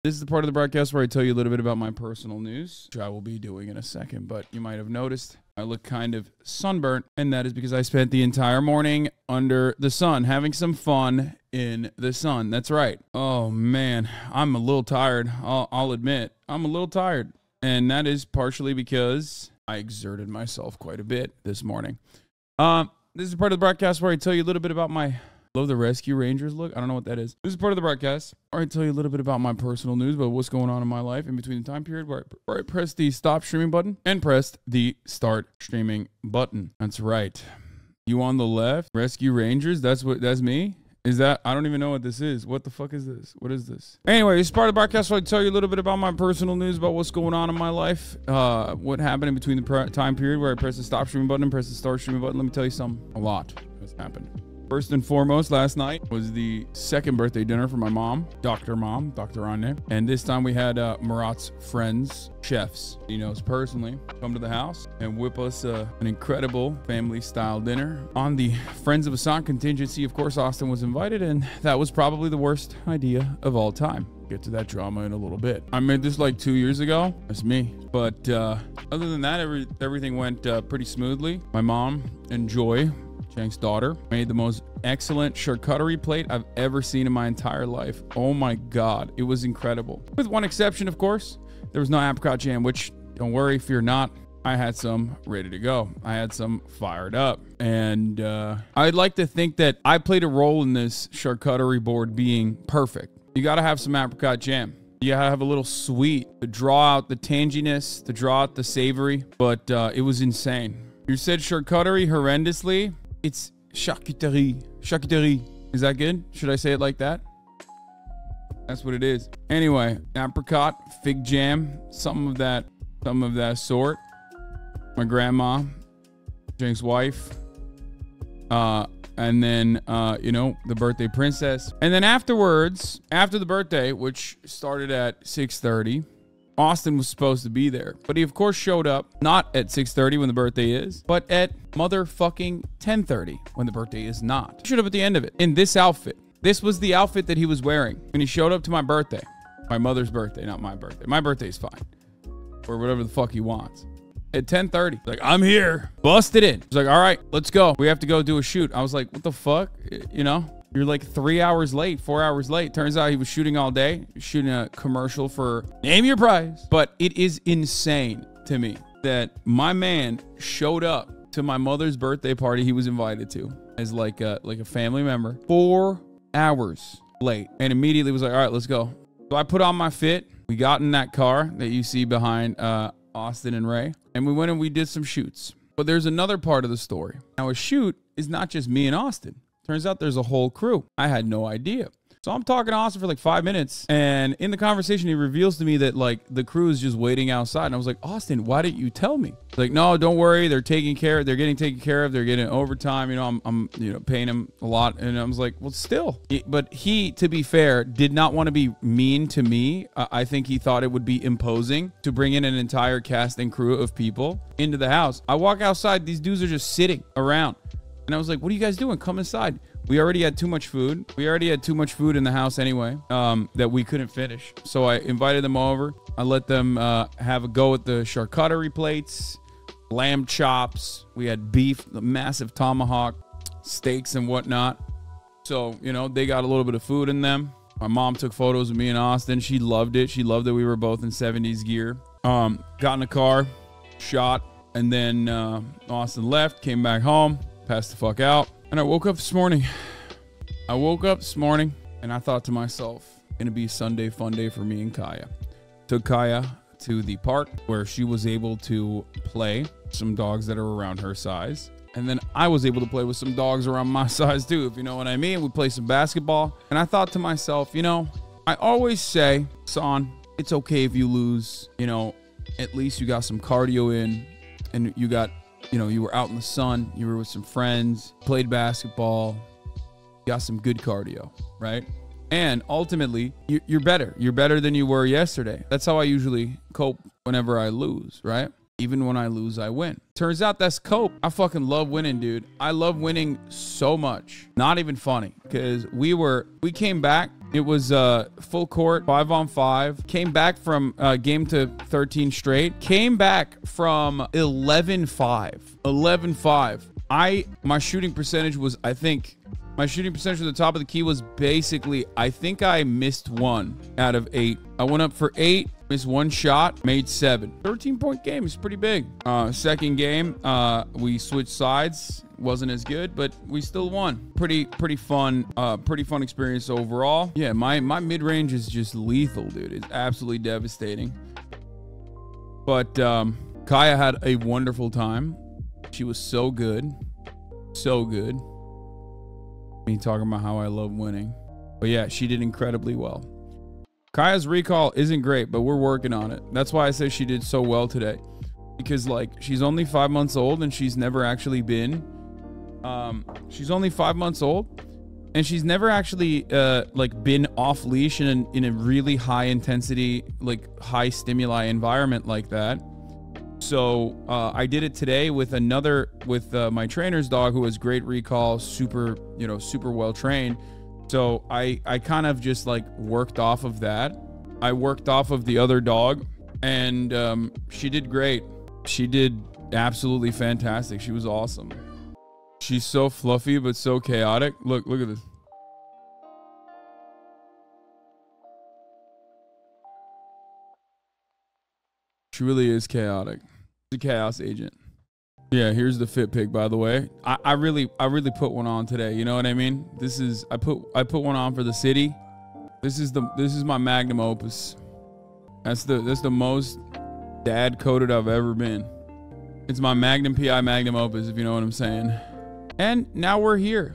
This is the part of the broadcast where I tell you a little bit about my personal news, which I will be doing in a second, but you might have noticed I look kind of sunburnt, and that is because I spent the entire morning under the sun, having some fun in the sun. That's right. Oh, man, I'm a little tired. I'll admit, I'm a little tired, and that is partially because I exerted myself quite a bit this morning. This is part of the broadcast where I tell you a little bit about my... Love the Rescue Rangers look. I don't know what that is. This is part of the broadcast where I tell you a little bit about my personal news, about what's going on in my life in between the time period where I press the stop streaming button and press the start streaming button. That's right. You on the left, Rescue Rangers. That's me. Is that? I don't even know what this is. What the fuck is this? What is this? Anyway, this is part of the broadcast where I tell you a little bit about my personal news, about what's going on in my life, what happened in between the time period where I press the stop streaming button and press the start streaming button. Let me tell you something. A lot has happened. First and foremost, last night was the second birthday dinner for my mom, Dr. Anya. And this time we had Murat's friends, chefs, he knows personally, come to the house and whip us an incredible family-style dinner. On the Friends of Hasan contingency, of course, Austin was invited, and that was probably the worst idea of all time. Get to that drama in a little bit. I made this like 2 years ago. That's me. But other than that, everything went pretty smoothly. My mom and Joy, Chang's daughter, made the most excellent charcuterie plate I've ever seen in my entire life. Oh my God, it was incredible. With one exception, of course, there was no apricot jam, which, don't worry, fear not, I had some ready to go. I had some fired up. And I'd like to think that I played a role in this charcuterie board being perfect. You gotta have some apricot jam. You gotta have a little sweet to draw out the tanginess, to draw out the savory, but it was insane. You said charcuterie horrendously. It's charcuterie. Charcuterie. Is that good? Should I say it like that? That's what it is. Anyway, apricot, fig jam, some of that sort. My grandma, Jake's wife, and then the birthday princess. And then afterwards, after the birthday, which started at 6:30, Austin was supposed to be there, but he of course showed up not at 6:30 when the birthday is, but at motherfucking 10:30 when the birthday is not. He showed up at the end of it in this outfit. This was the outfit that he was wearing when he showed up to my birthday, my mother's birthday, not my birthday. My birthday is fine, or whatever the fuck he wants. At 10:30, like, I'm here, busted in. He's like, all right, let's go. We have to go do a shoot. I was like, what the fuck, you know? You're like 3 hours late, 4 hours late. Turns out he was shooting all day, shooting a commercial for Name Your Price. But it is insane to me that my man showed up to my mother's birthday party he was invited to as like a family member 4 hours late, and immediately was like, all right, let's go. So I put on my fit. We got in that car that you see behind Austin and Ray, and we went and we did some shoots. But there's another part of the story. Now, a shoot is not just me and Austin. Turns out there's a whole crew. I had no idea. So I'm talking to Austin for like 5 minutes, and in the conversation, he reveals to me that like the crew is just waiting outside. And I was like, Austin, why didn't you tell me? He's like, no, don't worry. They're getting taken care of. They're getting overtime. You know, I'm paying them a lot. And I was like, well, still. But he, to be fair, did not want to be mean to me. I think he thought it would be imposing to bring in an entire cast and crew of people into the house. I walk outside. These dudes are just sitting around. And I was like, what are you guys doing? Come inside. We already had too much food. We already had too much food in the house anyway, that we couldn't finish. So I invited them over. I let them have a go at the charcuterie plates, lamb chops. We had beef, the massive tomahawk, steaks and whatnot. So, you know, they got a little bit of food in them. My mom took photos of me and Austin. She loved it. She loved that we were both in 70s gear. Got in the car, shot, and then Austin left, came back home. Passed the fuck out. And I woke up this morning. And I thought to myself, gonna be Sunday fun day for me and Kaya. Took Kaya to the park where she was able to play some dogs that are around her size. And then I was able to play with some dogs around my size too, if you know what I mean. We played some basketball. And I thought to myself, you know, I always say, son, it's okay if you lose. You know, at least you got some cardio in, and you got, you know, you were out in the sun, you were with some friends, played basketball, got some good cardio, right? And ultimately, you're better. You're better than you were yesterday. That's how I usually cope whenever I lose, right? Even when I lose, I win. Turns out that's cope. I fucking love winning, dude. I love winning so much. Not even funny, because we came back It was full court, 5-on-5. Came back from game to 13 straight. Came back from 11-5. 11-5. My shooting percentage was, I think, my shooting percentage at the top of the key was basically, I think I missed 1 out of 8. I went up for 8, missed 1 shot, made 7. 13-point game is pretty big. Second game, we switched sides. Wasn't as good, but we still won. Pretty fun experience overall. Yeah, my mid-range is just lethal, dude. It's absolutely devastating. But Kaya had a wonderful time. She was so good. So good. Me talking about how I love winning. But yeah, she did incredibly well. Kaya's recall isn't great, but we're working on it. That's why I say she did so well today. Because, like, she's only 5 months old and she's never actually been... she's only 5 months old and she's never actually like been off leash in a really high intensity, like high stimuli environment like that. So I did it today with my trainer's dog, who has great recall, super well trained. So I kind of just like worked off of that. I worked off of the other dog, and she did great. She did absolutely fantastic. She was awesome. She's so fluffy, but so chaotic. Look at this. She really is chaotic. She's a chaos agent. Yeah, here's the fit pic, by the way. I really put one on today. You know what I mean? I put one on for the city. This is my magnum opus. That's the most dad coded I've ever been. It's my magnum PI magnum opus, if you know what I'm saying. And now we're here.